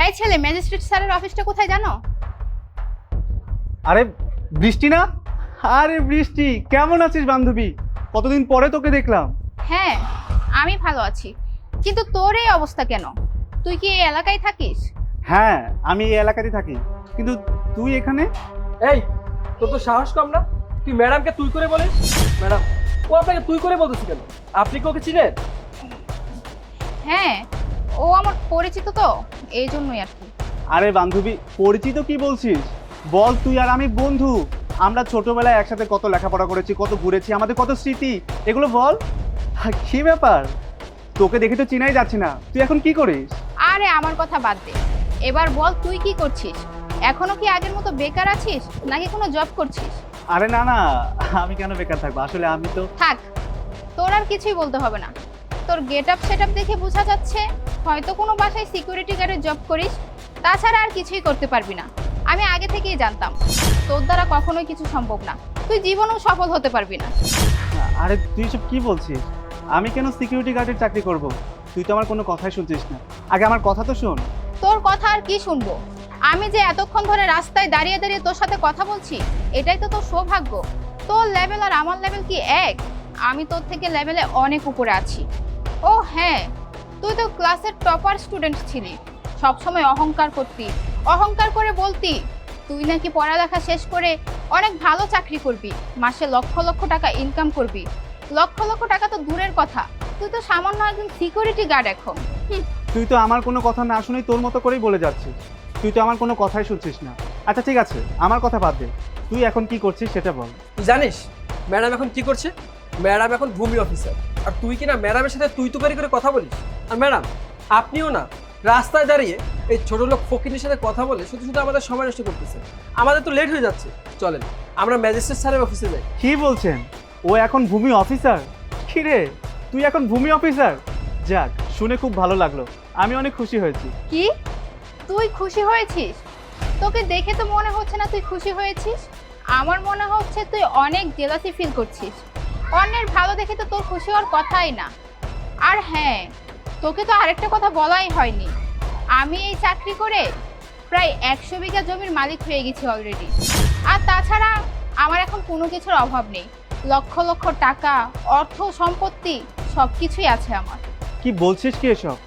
এই ছেলে, ম্যাজিস্ট্রেট স্যারের অফিসটা কোথায় জানো? আরে বৃষ্টি না? আরে বৃষ্টি, কেমন আছিস বান্ধবী? কতদিন পরে তোকে দেখলাম। হ্যাঁ, আমি ভালো আছি, কিন্তু তোর এই অবস্থা কেন? তুই কি এই এলাকায় থাকিস? হ্যাঁ, আমি এই এলাকাতেই থাকি, কিন্তু তুই এখানে? এই, তোর তো সাহস কম না? তুই ম্যাডামকে তুই করে বলিস? ম্যাডাম, ও আপনাকে তুই করে বলতেছি কেন? আপনি কি ওকে চিনেন? হ্যাঁ, ও আমার পরিচিত তো, এই জন্যই আর কি। আরে বান্ধবী, পরিচিত কি বলছিস? বল, তুই আর আমি বন্ধু। আমরা ছোটবেলায় একসাথে কত লেখাপড়া করেছি, কত ঘুরেছি, আমাদের কত স্মৃতি, এগুলো বল। কি ব্যাপার, তোকে দেখে তো চিনাই যাচ্ছে না, তুই এখন কি করিস? আরে আমার কথা বাদ দে, এবার বল তুই কি করছিস? এখনো কি আগের মতো বেকার আছিস নাকি কোনো জব করছিস? আরে না না, আমি কেন বেকার থাকবো, আসলে আমি তো... থাক, তোর আর কিছুই বলতে হবে না। তোর গেট আপ সেট আপ দেখে বোঝা যাচ্ছে হয়তো কোনো বাসায় সিকিউরিটি গার্ডের জব করিস, তাছাড়া আর কিছুই করতে পারবি না। আমি আগে থেকেই জানতাম তোর দ্বারা কখনোই কিছু সম্ভব না, তুই জীবনেও সফল হতে পারবি না। আরে তুই সব কি বলছিস? আমি কেন সিকিউরিটি গার্ডের চাকরি করব? তুই তো আমার কোনো কথাই শুনছিস না, আগে আমার কথা তো শোন। তোর কথা আর কি শুনবো? আমি যে এতক্ষণ ধরে রাস্তায় দাঁড়িয়ে দাঁড়িয়ে তোর সাথে কথা বলছি, এটাই তো তোর সৌভাগ্য। তোর লেভেল আর আমার লেভেল কি এক? আমি তোর থেকে লেভেলে অনেক উপরে আছি। ও হ্যাঁ, তুই তো ক্লাসের টপার স্টুডেন্ট ছিলি, সবসময় অহংকার করতি, অহংকার করে বলতি তুই নাকি পড়ালেখা শেষ করে অনেক ভালো চাকরি করবি, মাসে লক্ষ লক্ষ টাকা ইনকাম করবি। লক্ষ লক্ষ টাকা তো দূরের কথা, তুই তো সামান্য একজন সিকিউরিটি গার্ড এখন। তুই তো আমার কোনো কথা না শুনেই তোর মতো করেই বলে যাচ্ছিস। তুই তো আমার কোনো কথাই শুনছিস না। আচ্ছা ঠিক আছে, আমার কথা বাদ দে, তুই এখন কি করছিস সেটা বল। তুই জানিস ম্যাডাম এখন কি করছে? ম্যাডাম এখন ভূমি অফিসার, আর তুই কি না ম্যাডামের সাথে তুই তুকারি করে কথা বলিস? আর ম্যাডাম, আপনিও না রাস্তায় দাঁড়িয়ে এই ছোট লোক ফকিরের সাথে কথা বলে শুধু শুধু আমাদের সময় নষ্ট করতেছে। আমাদের তো লেট হয়ে যাচ্ছে, চলেন আমরা ম্যাজিস্ট্রেট স্যারের অফিসে যাই। কি বলছেন? ও এখন ভূমি অফিসার? কি রে, তুই এখন ভূমি অফিসার? যাক, শুনে খুব ভালো লাগলো, আমি অনেক খুশি হয়েছি। কি, তুই খুশি হয়েছিস? তোকে দেখে তো মনে হচ্ছে না তুই খুশি হয়েছিস। আমার মনে হচ্ছে তুই অনেক জেলাসি ফিল করছিস। অন্যের ভালো দেখে তো তোর খুশি হওয়ার কথাই না। আর হ্যাঁ, তোকে তো আরেকটা কথা বলাই হয়নি, আমি এই চাকরি করে প্রায় 100 বিঘা জমির মালিক হয়ে গেছি অলরেডি। আর তাছাড়া আমার এখন কোনো কিছুর অভাব নেই, লক্ষ লক্ষ টাকা, অর্থ, সম্পত্তি সব কিছুই আছে আমার। কি বলছিস কি এসব?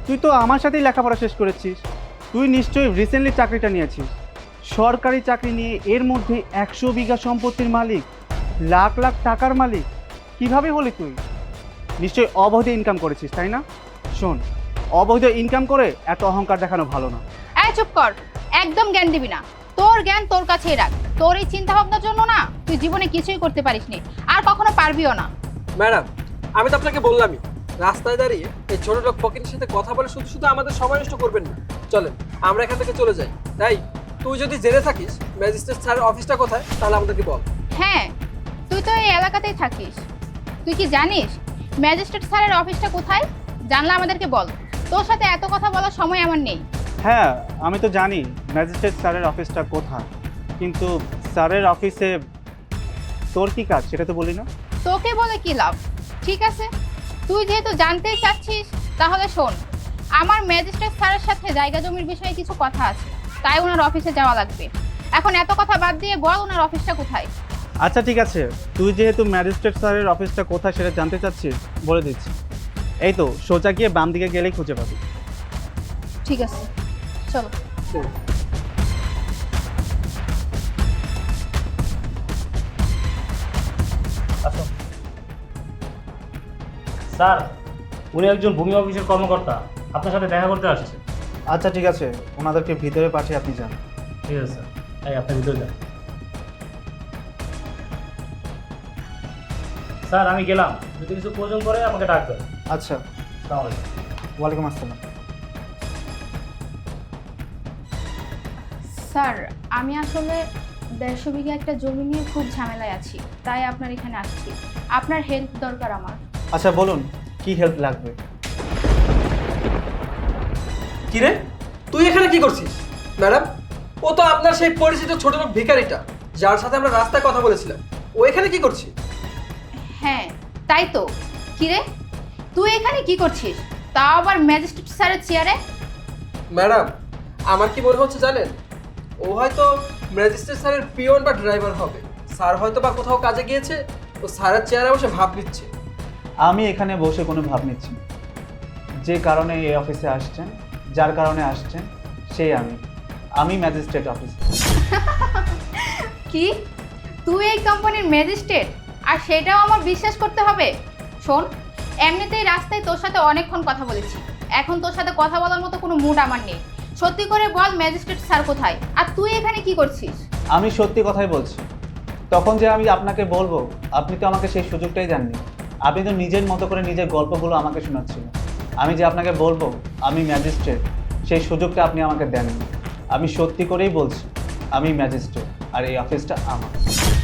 তুই তো আমার সাথেই লেখাপড়া শেষ করেছিস, তুই নিশ্চয়ই রিসেন্টলি চাকরিটা নিয়েছিস। সরকারি চাকরি নিয়ে এর মধ্যে 100 বিঘা সম্পত্তির মালিক, লাখ লাখ টাকার মালিক, কিভাবে হলি তুই? নিশ্চয়ই অবৈধ ইনকাম করেছিস, তাই না? শোন, অবৈধ ইনকাম করে এত অহংকার দেখানো ভালো না। এই চুপ কর, একদম জ্ঞান দিবি না। তোর জ্ঞান তোর কাছেই রাখ, তোর এই চিন্তা ভাবনার জন্য না তুই জীবনে কিছুই করতে পারিসনি, আর কখনো পারবিও না। ম্যাডাম, আমি তো আপনাকে বললামই রাস্তায় দাঁড়িয়ে এই ছোট লোক ফকিরের সাথে কথা বলে শুধু শুধু আমাদের সময় নষ্ট করবেন না। চলেন আমরা এখান থেকে চলে যাই। তাই তুই যদি জেনে থাকিস ম্যাজিস্ট্রেট স্যারের অফিসটা কোথায়, তাহলে আমাদেরকে বল। হ্যাঁ, তুই তো এই এলাকাতেই থাকিস, তুই কি জানিস ম্যাজিস্ট্রেট স্যারের অফিসটা কোথায়? জানলে আমাদেরকে বল, তোর সাথে এত কথা বলার সময় আমার নেই। হ্যাঁ, আমি তো জানি ম্যাজিস্ট্রেট স্যারের অফিসটা কোথায়, কিন্তু স্যারের অফিসে তোর কি কাজ সেটা তো বলি না। তোকে বলে কি লাভ? ঠিক আছে, তুই যেহেতু জানতেই চাচ্ছিস, তাহলে শোন, আমার ম্যাজিস্ট্রেট স্যারের সাথে জায়গা জমির বিষয়ে কিছু কথা আছে, তাই ওনার অফিসে যাওয়া লাগবে। এখন এত কথা বাদ দিয়ে বল ওনার অফিসটা কোথায়। আচ্ছা ঠিক আছে, তুই যেহেতু ম্যাজিস্ট্রেট স্যারের অফিসটা কোথায় সেটা জানতে চাচ্ছিস, বলে দিচ্ছি। এই তো সোজা গিয়ে বাম দিকে গেলেই খুঁজে পাবি। ঠিক আছে, চলো। আসুন স্যার, উনি একজন ভূমি অফিসের কর্মকর্তা, আপনার সাথে দেখা করতে আসছে। আচ্ছা ঠিক আছে, ওনাদেরকে ভিতরে পাঠিয়ে আপনি যান। ঠিক আছে স্যার, এই আপনি ভিতরে যান। স্যার আমি গেলাম, যদি কিছু প্রয়োজন পড়ে আমাকে ডাকবেন। আচ্ছা, আসসালামু আলাইকুম। ওয়ালাইকুম আসসালাম। স্যার, আমি আসলে 150 বিঘা একটা জমি নিয়ে খুব ঝামেলায় আছি, তাই আপনার এখানে আসছি। আপনার হেল্প দরকার আমার। আচ্ছা বলুন, কি হেল্প লাগবে? কি রে, তুই এখানে কি করছিস? ম্যাডাম, ও তো আপনার সেই পরিচিত ছোট লোক ভিখারিটা, যার সাথে আমরা রাস্তায় কথা বলেছিলাম। ও এখানে কি করছে? হ্যাঁ, তাই তো। কিরে, তুই এখানে কি করছিস, তাও আবার ম্যাজিস্ট্রেট স্যারের চেয়ারে? ম্যাডাম, আমার কি মনে হচ্ছে জানেন, ও হয়তো ম্যাজিস্ট্রেট স্যারের পিয়ন বা ড্রাইভার হবে। স্যার হয়তো বা কোথাও কাজে গিয়েছে, ও স্যারের চেয়ারে বসে ভাব নিচ্ছে। আমি এখানে বসে কোনো ভাব নিচ্ছি না। যে কারণে এই অফিসে আসছেন, যার কারণে আসছেন, সেই আমি ম্যাজিস্ট্রেট অফিস। কি তুই এই কোম্পানির ম্যাজিস্ট্রেট, আর সেটাও আমার বিশ্বাস করতে হবে? শোন, এমনিতেই রাস্তায় তোর সাথে অনেকক্ষণ কথা বলেছি, এখন তোর সাথে কথা বলার মতো কোনো মুড আমার নেই। সত্যি করে বল, ম্যাজিস্ট্রেট স্যার কোথায়, আর তুই এখানে কি করছিস? আমি সত্যি কথাই বলছি। তখন যে আমি আপনাকে বলবো, আপনি তো আমাকে সেই সুযোগটাই দেননি। আপনি তো নিজের মতো করে নিজের গল্পগুলো আমাকে শোনাচ্ছিলেন। আমি যে আপনাকে বলবো আমি ম্যাজিস্ট্রেট, সেই সুযোগটা আপনি আমাকে দেননি। আমি সত্যি করেই বলছি, আমি ম্যাজিস্ট্রেট, আর এই অফিসটা আমার।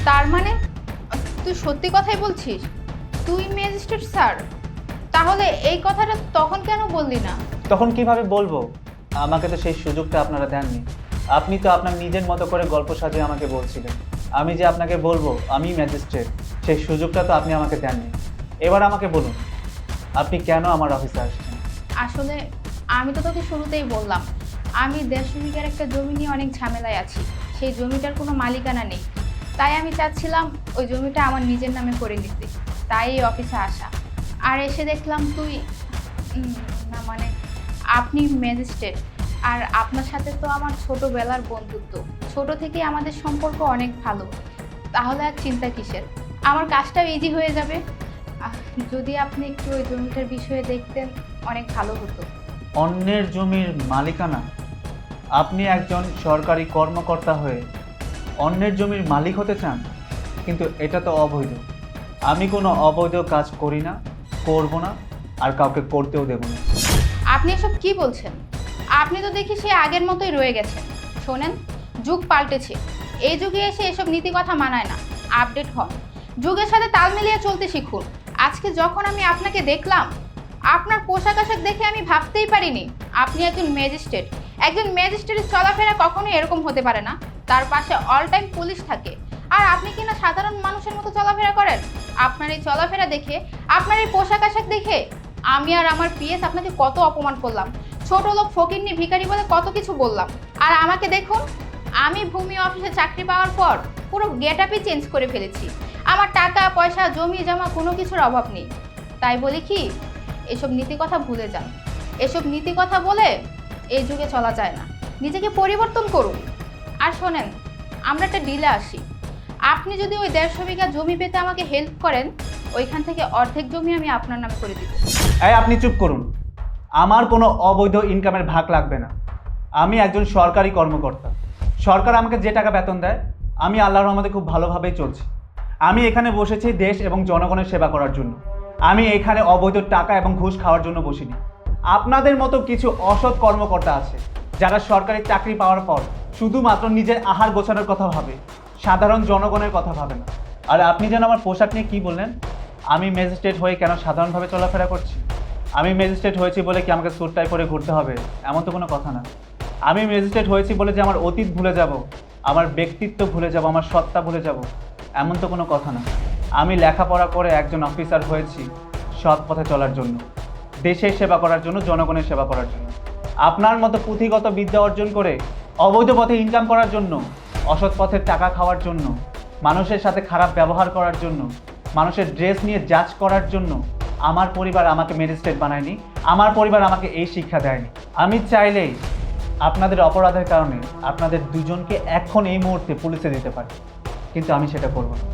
তার মানে তুই সত্যি কথাই বলছিস? তুই ম্যাজিস্ট্রেট স্যার? তাহলে এই কথাটা তখন কেন বললি না? তখন কিভাবে বলবো? আমাকে তো সেই সুযোগটা আপনারা দেননি। আপনি তো আপনার নিজের মতো করে গল্প সাজিয়ে আমাকে বলছিলেন। আমি যে আপনাকে বলবো আমি ম্যাজিস্ট্রেট, সেই সুযোগটা তো আপনি আমাকে দেননি। এবার আমাকে বলুন, আপনি কেন আমার অফিসে আসছেন? আসলে আমি তো তোকে শুরুতেই বললাম, আমি 150 বিঘার একটা জমি নিয়ে অনেক ঝামেলায় আছি। সেই জমিটার কোনো মালিকানা নেই, তাই আমি চাচ্ছিলাম ওই জমিটা আমার নিজের নামে করে নিতে, তাই এই অফিসে আসা। আর এসে দেখলাম তুই না মানে আপনি ম্যাজিস্ট্রেট, আর আপনার সাথে তো আমার ছোটবেলার বন্ধুত্ব, ছোট থেকেই আমাদের সম্পর্ক অনেক ভালো। তাহলে আর চিন্তা কিসের, আমার কাজটাও ইজি হয়ে যাবে। যদি আপনি একটু ওই জমিটার বিষয়ে দেখতেন অনেক ভালো হতো। অন্যের জমির মালিকানা? আপনি একজন সরকারি কর্মকর্তা হয়ে অন্যের জমির মালিক হতে চান? কিন্তু এটা তো অবৈধ। আমি কোনো অবৈধ কাজ করি না, করব না, আর কাউকে করতেও দেব না। আপনি এসব কি বলছেন? আপনি তো দেখি সে আগের মতোই রয়ে গেছেন। শোনেন, যুগ পাল্টেছে, এই যুগে এসে এসব নীতি কথা মানায় না। আপডেট হন, যুগের সাথে তাল মিলিয়ে চলতে শিখুন। আজকে যখন আমি আপনাকে দেখলাম, আপনার পোশাক আশাক দেখে আমি ভাবতেই পারিনি আপনি একজন ম্যাজিস্ট্রেট। একজন ম্যাজিস্ট্রেটের চলাফেরা কখনোই এরকম হতে পারে না। তার পাশে অল টাইম পুলিশ থাকে, আর আপনি কিনা সাধারণ মানুষের মতো চলাফেরা করেন। আপনার এই চলাফেরা দেখে, আপনার এই পোশাক আশাক দেখে আমি আর আমার পিএস আপনাকে কত অপমান করলাম, ছোট লোক ফকিন্নি ভিখারি বলে কত কিছু বললাম। আর আমাকে দেখুন, আমি ভূমি অফিসে চাকরি পাওয়ার পর পুরো গেটআপই চেঞ্জ করে ফেলেছি। আমার টাকা পয়সা জমি জমা কোনো কিছুর অভাব নেই। তাই বলি কি, এসব নীতি কথা ভুলে যান। এসব নীতি কথা বলে এই যুগে চলা যায় না। নিজেকে পরিবর্তন করুন। আর শোনেন, আমরা একটা ডিলে আসি। আপনি যদি ওই 150 বিঘা জমি পেতে আমাকে হেল্প করেন, ওইখান থেকে অর্ধেক জমি আমি আপনার নামে করে দিব। আপনি চুপ করুন। আমার কোনো অবৈধ ইনকামের ভাগ লাগবে না। আমি একজন সরকারি কর্মকর্তা। সরকার আমাকে যে টাকা বেতন দেয়, আমি আল্লাহর রহমতে খুব ভালোভাবেই চলছি। আমি এখানে বসেছি দেশ এবং জনগণের সেবা করার জন্য। আমি এখানে অবৈধ টাকা এবং ঘুষ খাওয়ার জন্য বসিনি। আপনাদের মতো কিছু অসৎ কর্মকর্তা আছে, যারা সরকারি চাকরি পাওয়ার পর শুধুমাত্র নিজের আহার গোছানোর কথা ভাবে, সাধারণ জনগণের কথা ভাবে না। আর আপনি যেন আমার পোশাক নিয়ে কি বললেন? আমি ম্যাজিস্ট্রেট হয়ে কেন সাধারণভাবে চলাফেরা করছি? আমি ম্যাজিস্ট্রেট হয়েছি বলে কি আমাকে স্যুট টাই পরে ঘুরতে হবে? এমন তো কোনো কথা না। আমি ম্যাজিস্ট্রেট হয়েছি বলে যে আমার অতীত ভুলে যাব, আমার ব্যক্তিত্ব ভুলে যাব, আমার সত্তা ভুলে যাব, এমন তো কোনো কথা না। আমি লেখাপড়া করে একজন অফিসার হয়েছি সৎ পথে চলার জন্য, দেশের সেবা করার জন্য, জনগণের সেবা করার জন্য। আপনার মতো পুঁথিগত বিদ্যা অর্জন করে অবৈধ পথে ইনকাম করার জন্য, অসৎ পথের টাকা খাওয়ার জন্য, মানুষের সাথে খারাপ ব্যবহার করার জন্য, মানুষের ড্রেস নিয়ে জাজ করার জন্য আমার পরিবার আমাকে ম্যাজিস্ট্রেট বানায়নি। আমার পরিবার আমাকে এই শিক্ষা দেয়নি। আমি চাইলেই আপনাদের অপরাধের কারণে আপনাদের দুজনকে এখন এই মুহূর্তে পুলিশে দিতে পারি, কিন্তু আমি সেটা করব না,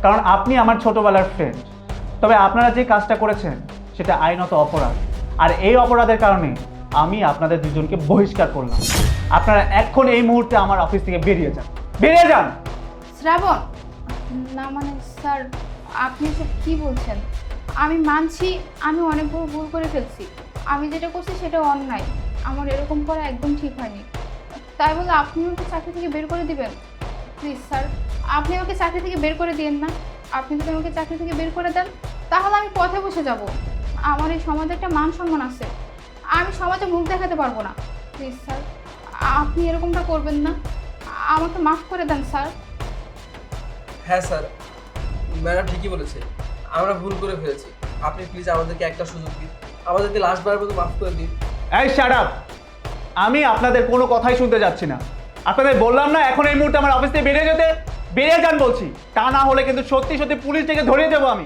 কারণ আপনি আমার ছোটবেলার ফ্রেন্ড। তবে আপনারা যে কাজটা করেছেন সেটা আইনত অপরাধ, আর এই অপরাধের কারণে আমি আপনাদের দুজনকে বহিষ্কার করলাম। আপনারা এখন এই মুহূর্তে আমার অফিস থেকে বেরিয়ে যান, বেরিয়ে যান। শ্রাবণ, না মানে স্যার, আপনি সব কি বলছেন? আমি মানছি আমি অনেক বড় ভুল করে ফেলছি। আমি যেটা করছি সেটা অন্যায়, আমার এরকম করা একদম ঠিক হয়নি। তাই বলে আপনি আমাকে চাকরি থেকে বের করে দিবেন? প্লিজ স্যার, আপনি আমাকে চাকরি থেকে বের করে দিয়েন না। আপনি যদি আমাকে চাকরি থেকে বের করে দেন, তাহলে আমি পথে বসে যাব। আমার এই সমাজে একটা মান সম্মান আছে, আমি সমাজে মুখ দেখাতে পারবো না। প্লিজ স্যার, আপনি এরকমটা করবেন না, আমাকে মাফ করে দেন স্যার। হ্যাঁ স্যার, ম্যাডাম ঠিকই বলেছে, আমরা ভুল করে ফেলেছি। আপনি প্লিজ আমাদেরকে একটা সুযোগ দিন, আমাদেরকে লাস্টবারের মতো মাফ করে দিন। এই শাট আপ! আমি আপনাদের কোনো কথাই শুনতে যাচ্ছি না। আপনাদের বললাম না এখন এই মুহূর্তে আমার অফিস থেকে বেরিয়ে যেতে, বেরিয়ে যান বলছি। তা না হলে কিন্তু সত্যি সত্যি পুলিশ থেকে ধরিয়ে দেবো আমি।